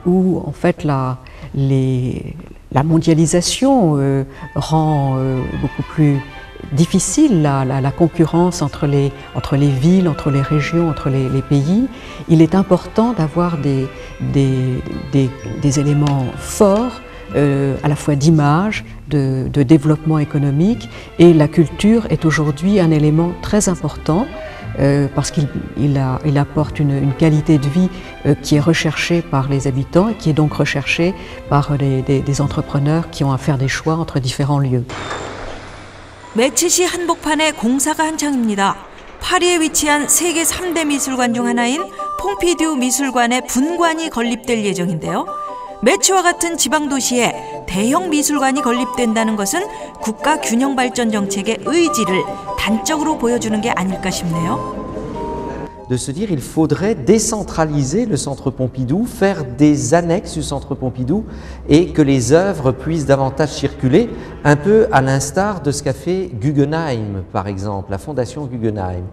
où en fait la mondialisation rend beaucoup plus difficile la concurrence entre les villes, entre les régions, entre les pays. Il est important d'avoir des éléments forts à la fois d'image, de développement économique, et la culture est aujourd'hui un élément très important parce qu'il apporte une qualité de vie qui est recherchée par les habitants et qui est donc recherchée par des entrepreneurs qui ont à faire des choix entre différents lieux. 매치시 한복판에 공사가 한창입니다. 파리에 위치한 세계 3대 미술관 중 하나인 퐁피듀 미술관의 분관이 건립될 예정인데요. 매치와 같은 지방도시에 대형 미술관이 건립된다는 것은 국가 균형 발전 정책의 의지를 단적으로 보여주는 게 아닐까 싶네요. De se dire il faudrait décentraliser le Centre Pompidou, faire des annexes du Centre Pompidou et que les œuvres puissent davantage circuler, un peu à l'instar de ce qu'a fait Guggenheim, par exemple, la Fondation Guggenheim.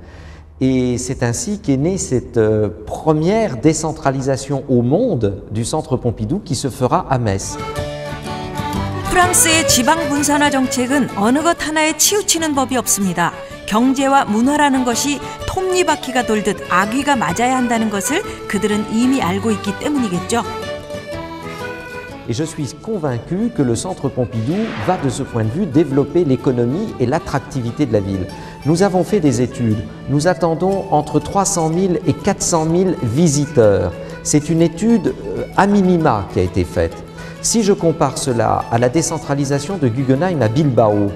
Et c'est ainsi qu'est née cette première décentralisation au monde du Centre Pompidou qui se fera à Metz. 프랑스의 지방 분산화 정책은 어느 것 하나에 치우치는 법이 없습니다. 경제와 문화라는 것이 톱니바퀴가 돌듯 아귀가 맞아야 한다는 것을 그들은 이미 알고 있기 때문이겠죠. Et je suis convaincu que le Centre Pompidou va de ce point de vue développer l'économie et l'attractivité de la ville. Nous avons fait des études, nous attendons entre 300 000 et 400 000 visiteurs. C'est une étude à minima qui a été faite. Si je compare cela à la décentralisation de Guggenheim à Bilbao,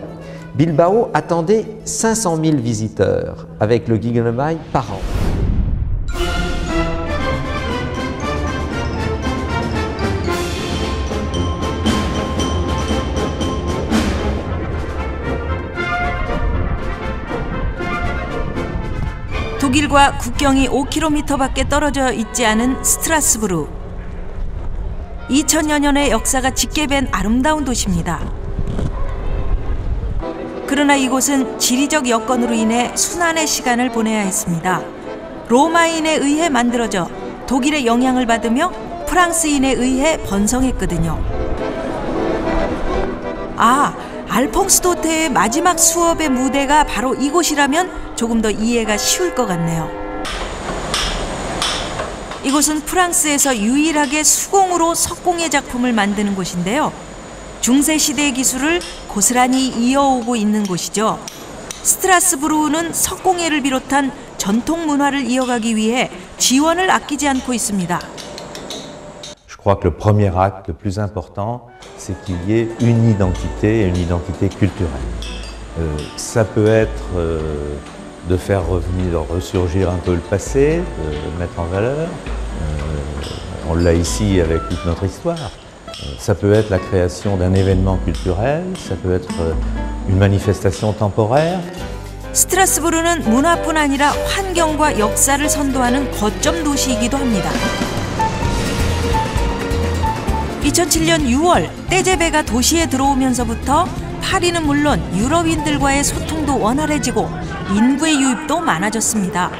Bilbao attendait 500 000 visiteurs avec le Guggenheim par an. 독일과 국경이 5km밖에 떨어져 있지 않은 스트라스부르. 2000여 년의 역사가 짙게 아름다운 도시입니다. 그러나 이곳은 지리적 여건으로 인해 순환의 시간을 보내야 했습니다. 로마인에 의해 만들어져 독일의 영향을 받으며 프랑스인에 의해 번성했거든요. 아, 알퐁스 도테의 마지막 수업의 무대가 바로 이곳이라면 조금 더 이해가 쉬울 것 같네요. 이곳은 프랑스에서 유일하게 수공으로 석공예 작품을 만드는 곳인데요. 중세시대의 기술을 고스란히 이어오고 있는 곳이죠. 스트라스부르는 석공예를 비롯한 전통 문화를 이어가기 위해 지원을 아끼지 않고 있습니다. Je crois que le premier acte le plus important, c'est qu'il y ait une identité et une identité culturelle. Ça peut être de faire revenir, ressurgir un peu le passé, de le mettre en valeur. On l'a ici avec toute notre histoire. Ça peut être la création d'un événement culturel, ça peut être une manifestation temporaire. 스트라스부르는 문화뿐 아니라 환경과 역사를 선도하는 거점 도시이기도 합니다. 2007년 6월 떼제베가 도시에 들어오면서부터 파리는 물론 유럽인들과의 소통도 원활해지고 인구의 유입도 많아졌습니다.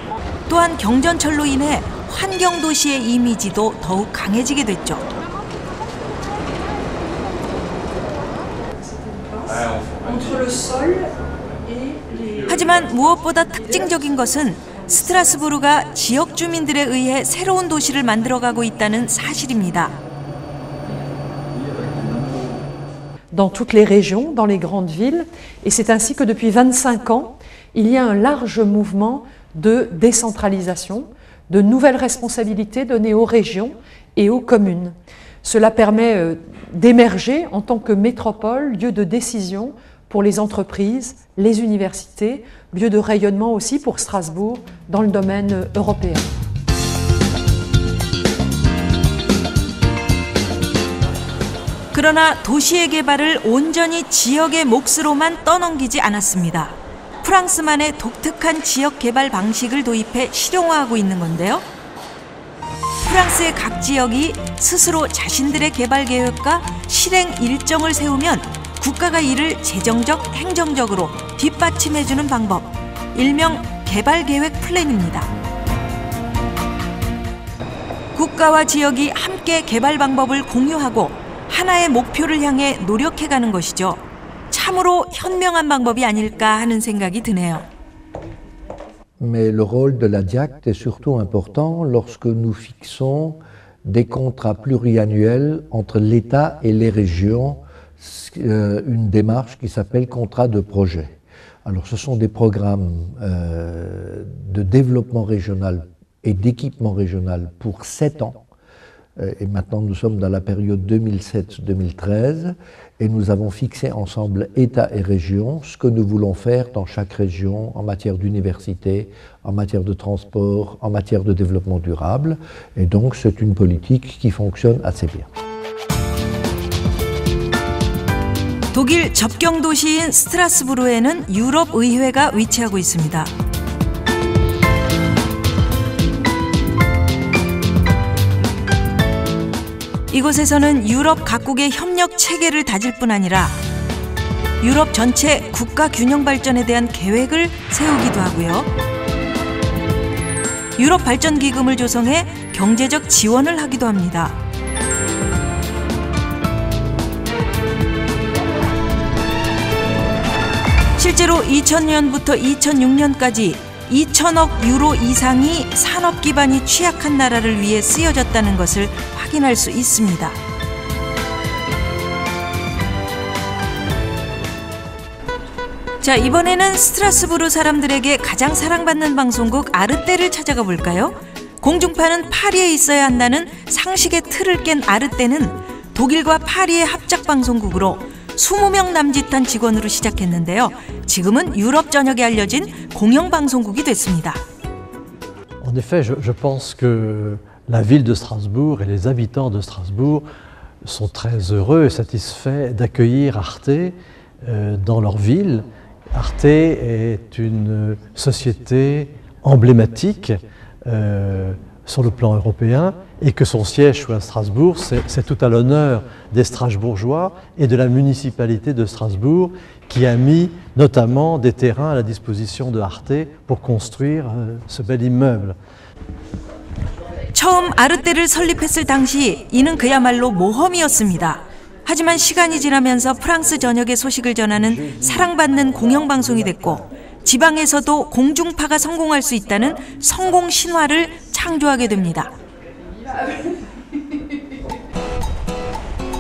또한 경전철로 인해 환경도시의 이미지도 더욱 강해지게 됐죠. 하지만 무엇보다 특징적인 것은 스트라스부르가 지역 주민들에 의해 새로운 도시를 만들어가고 있다는 사실입니다. Dans toutes les régions, dans les grandes villes, et c'est ainsi que depuis 25 ans, il y a un large mouvement de décentralisation, de nouvelles responsabilités données aux régions et aux communes. Cela permet d'émerger en tant que métropole, lieu de décision pour les entreprises, les universités, lieu de rayonnement aussi pour Strasbourg dans le domaine européen. 그러나 도시의 개발을 온전히 지역의 몫으로만 떠넘기지 않았습니다. 프랑스만의 독특한 지역 개발 방식을 도입해 실용화하고 있는 건데요. 프랑스의 각 지역이 스스로 자신들의 개발 계획과 실행 일정을 세우면 국가가 이를 재정적, 행정적으로 뒷받침해주는 방법, 일명 개발계획 플랜입니다. 국가와 지역이 함께 개발 방법을 공유하고 하나의 목표를 향해 노력해가는 것이죠. 참으로 현명한 방법이 아닐까 하는 생각이 드네요. Mais le rôle de la DIACT est surtout important lorsque nous fixons des contrats pluriannuels entre l'État et les régions, une démarche qui s'appelle contrat de projet. Alors ce sont des programmes de développement régional et d'équipement régional pour 7 ans. Et maintenant nous sommes dans la période 2007-2013 et nous avons fixé ensemble État et région ce que nous voulons faire dans chaque région en matière d'université, en matière de transport, en matière de développement durable. Et donc c'est une politique qui fonctionne assez bien. 독일 접경 도시인 스트라스부르에는 유럽 의회가 위치하고 있습니다. 이곳에서는 유럽 각국의 협력 체계를 다질 뿐 아니라 유럽 전체 국가 균형 발전에 대한 계획을 세우기도 하고요. 유럽 발전 기금을 조성해 경제적 지원을 하기도 합니다. 실제로 2000년부터 2006년까지 2천억 유로 이상이 산업 기반이 취약한 나라를 위해 쓰여졌다는 것을 확인할 수 있습니다. 자, 이번에는 스트라스부르 사람들에게 가장 사랑받는 방송국 아르떼를 찾아가 볼까요? 공중파는 파리에 있어야 한다는 상식의 틀을 깬 아르떼는 독일과 파리의 합작 방송국으로 20명 남짓한 직원으로 시작했는데요. 지금은 유럽 전역에 알려진 공영방송국이 됐습니다. En effet, je pense que la ville de Strasbourg et les habitants de Strasbourg sont très heureux et satisfaits d'accueillir Arte dans leur ville. Arte est une société emblématique sur le plan européen et que son siège soit à Strasbourg, c'est tout à l'honneur des Strasbourgeois et de la municipalité de Strasbourg qui a mis notamment des terrains à la disposition de Arte pour construire ce bel immeuble. 처음 아르떼를 설립했을 당시 이는 그야말로 모험이었습니다. 하지만 시간이 지나면서 프랑스 전역의 소식을 전하는 사랑받는 공영방송이 됐고 지방에서도 공중파가 성공할 수 있다는 성공 신화를 창조하게 됩니다.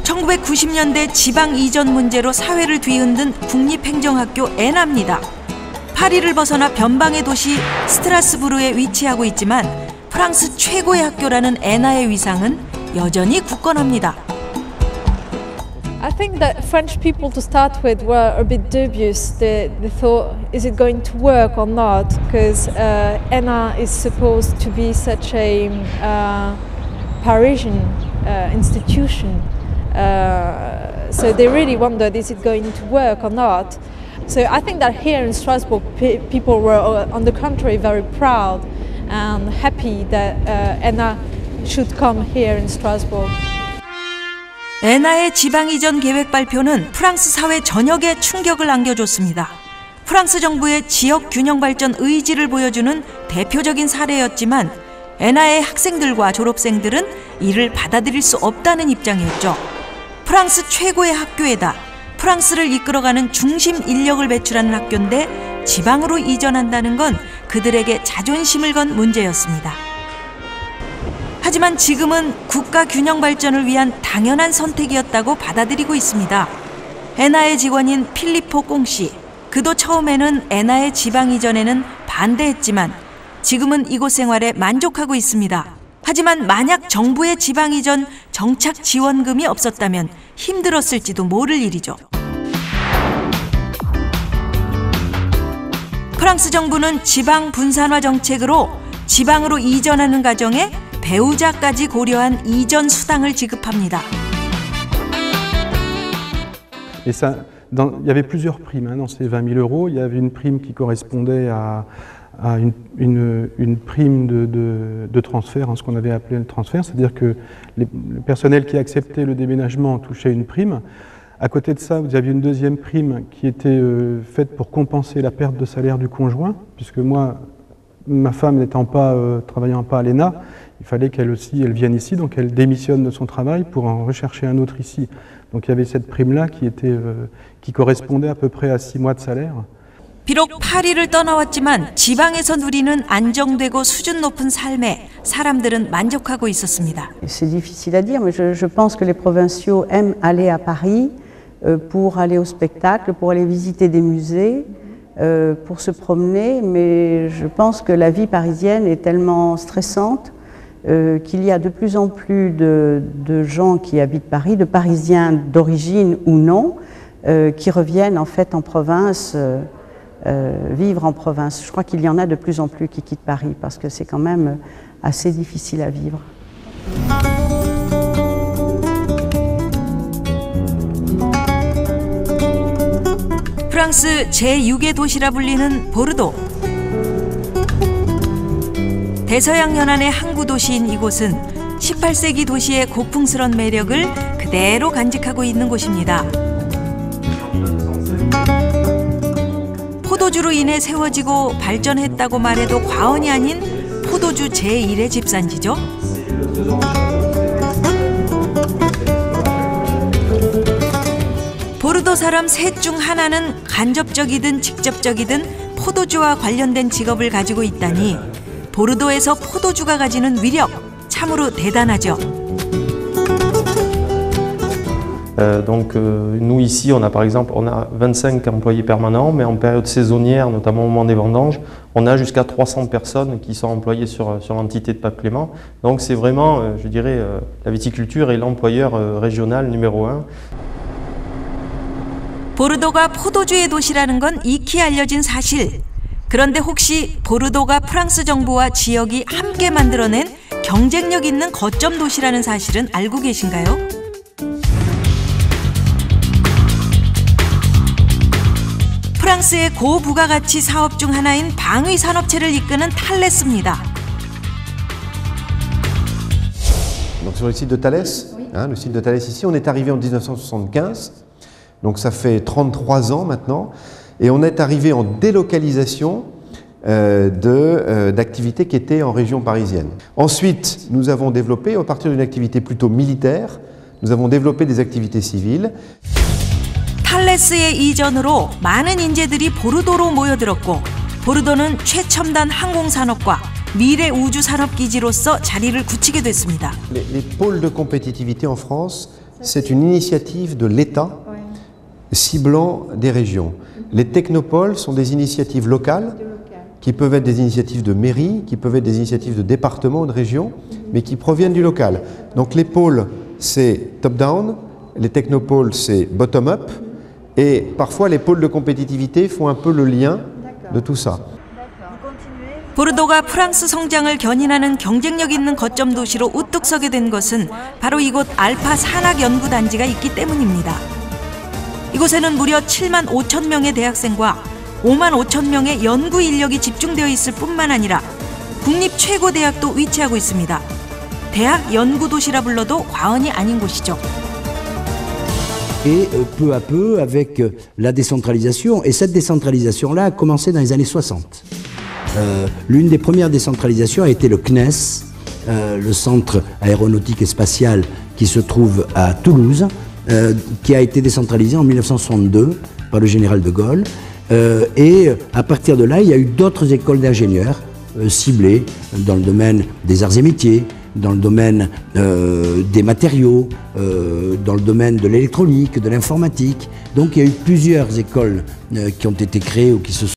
1990년대 지방 이전 문제로 사회를 뒤흔든 국립행정학교 에나입니다. 파리를 벗어나 변방의 도시 스트라스부르에 위치하고 있지만 프랑스 최고의 학교라는 에나의 위상은 여전히 굳건합니다. I think that French people to start with were a bit dubious. They thought, is it going to work or not? Because ENA is supposed to be such a Parisian institution. So they really wondered, is it going to work or not? So I think that here in Strasbourg, people were, on the contrary, very proud and happy that ENA should come here in Strasbourg. 에나의 지방 이전 계획 발표는 프랑스 사회 전역에 충격을 안겨줬습니다. 프랑스 정부의 지역 균형 발전 의지를 보여주는 대표적인 사례였지만 에나의 학생들과 졸업생들은 이를 받아들일 수 없다는 입장이었죠. 프랑스 최고의 학교에다 프랑스를 이끌어가는 중심 인력을 배출하는 학교인데 지방으로 이전한다는 건 그들에게 자존심을 건 문제였습니다. 하지만 지금은 국가 균형 발전을 위한 당연한 선택이었다고 받아들이고 있습니다. 에나의 직원인 필리포 꽁씨, 그도 처음에는 에나의 지방 이전에는 반대했지만 지금은 이곳 생활에 만족하고 있습니다. 하지만 만약 정부의 지방 이전 정착 지원금이 없었다면 힘들었을지도 모를 일이죠. 프랑스 정부는 지방 분산화 정책으로 지방으로 이전하는 가정에 배우자까지 고려한 이전 수당을 지급합니다. Et ça, il y avait plusieurs primes dans ces 20 000 euros. Il y avait une prime qui correspondait à une prime de transfert, ce qu'on avait appelé le transfert, c'est-à-dire que le personnel qui acceptait le déménagement touchait une prime. À côté de ça, vous aviez une deuxième prime qui était faite pour compenser la perte de salaire du conjoint, puisque moi, ma femme n'étant pas, travaillant pas à l'ENA, Il fallait qu'elle aussi, elle vienne ici, donc elle démissionne de son travail pour en rechercher un autre ici. Donc il y avait cette prime-là qui correspondait à peu près à 6 mois de salaire. 비록 파리를 떠나왔지만 지방에서 누리는 안정되고 수준 높은 삶에 사람들은 만족하고 있었습니다. C'est difficile à dire, mais je pense que les provinciaux aiment aller à Paris pour aller au spectacle, pour aller visiter des musées, pour se promener, mais je pense que la vie parisienne est tellement stressante qu'il y a de plus en plus de gens qui habitent Paris, de Parisiens d'origine ou non, qui reviennent en fait en province, vivre en province. Je crois qu'il y en a de plus en plus qui quittent Paris parce que c'est quand même assez difficile à vivre. 프랑스 제6의 도시라 불리는 보르도. 대서양 연안의 항구 도시인 이곳은 18세기 도시의 고풍스런 매력을 그대로 간직하고 있는 곳입니다. 포도주로 인해 세워지고 발전했다고 말해도 과언이 아닌 포도주 제1의 집산지죠. 보르도 사람 셋 중 하나는 간접적이든 직접적이든 포도주와 관련된 직업을 가지고 있다니 보르도에서 포도주가 가지는 위력 참으로 대단하죠. Donc nous ici on a par exemple 25 employés permanents, mais en période saisonnière, notamment au moment des vendanges, on a jusqu'à 300 personnes qui sont employées sur l'entité de Pape Clément. Donc c'est vraiment, je dirais, la viticulture est l'employeur régional numéro 1. 보르도가 포도주의 도시라는 건 익히 알려진 사실. 그런데 혹시 보르도가 프랑스 정부와 지역이 함께 만들어낸 경쟁력 있는 거점 도시라는 사실은 알고 계신가요? 프랑스의 고부가가치 사업 중 하나인 방위 산업체를 이끄는 탈레스입니다. Donc sur le site de Thalès, le site de Thalès ici, on est arrivé en 1975, donc ça fait 33 ans maintenant, et on est arrivé en délocalisation d'activités qui étaient en région parisienne. Ensuite, nous avons développé, à partir d'une activité plutôt militaire, nous avons développé des activités civiles. 탈레스의 이전으로 많은 인재들이 보르도로 모여들었고 보르도는 최첨단 항공산업과 미래 우주산업기지로서 자리를 굳히게 됐습니다. Les pôles de compétitivité en France, c'est une initiative de l'État ciblant des régions. Les technopoles sont des initiatives locales qui peuvent être des initiatives de mairie, qui peuvent être des initiatives de département ou de région, mais qui proviennent du local. Donc les pôles, c'est top-down, les technopoles, c'est bottom-up, et parfois les pôles de compétitivité font un peu le lien de tout ça. 보르도가 프랑스 성장을 견인하는 경쟁력 있는 거점 도시로 우뚝 서게 된 것은 바로 이곳 알파 산학연구단지가 있기 때문입니다. 이곳에는 무려 7만 5천 명의 대학생과 5만 5천 명의 연구 인력이 집중되어 있을 뿐만 아니라 국립 최고 대학도 위치하고 있습니다. 대학 연구 도시라 불러도 과언이 아닌 곳이죠. Et peu à peu avec la décentralisation, et cette décentralisation-là a commencé dans les années 60. L'une des premières décentralisations a été le CNES, le centre aéronautique et spatial qui se trouve à Toulouse, qui a été décentralisé en 1962 par le général de Gaulle. Et à partir de là, il y a eu d'autres écoles d'ingénieurs ciblées dans le domaine des arts et métiers, dans le domaine des matériaux, dans le domaine de l'électronique, de l'informatique. Donc il y a eu plusieurs écoles qui ont été créées ou qui se sont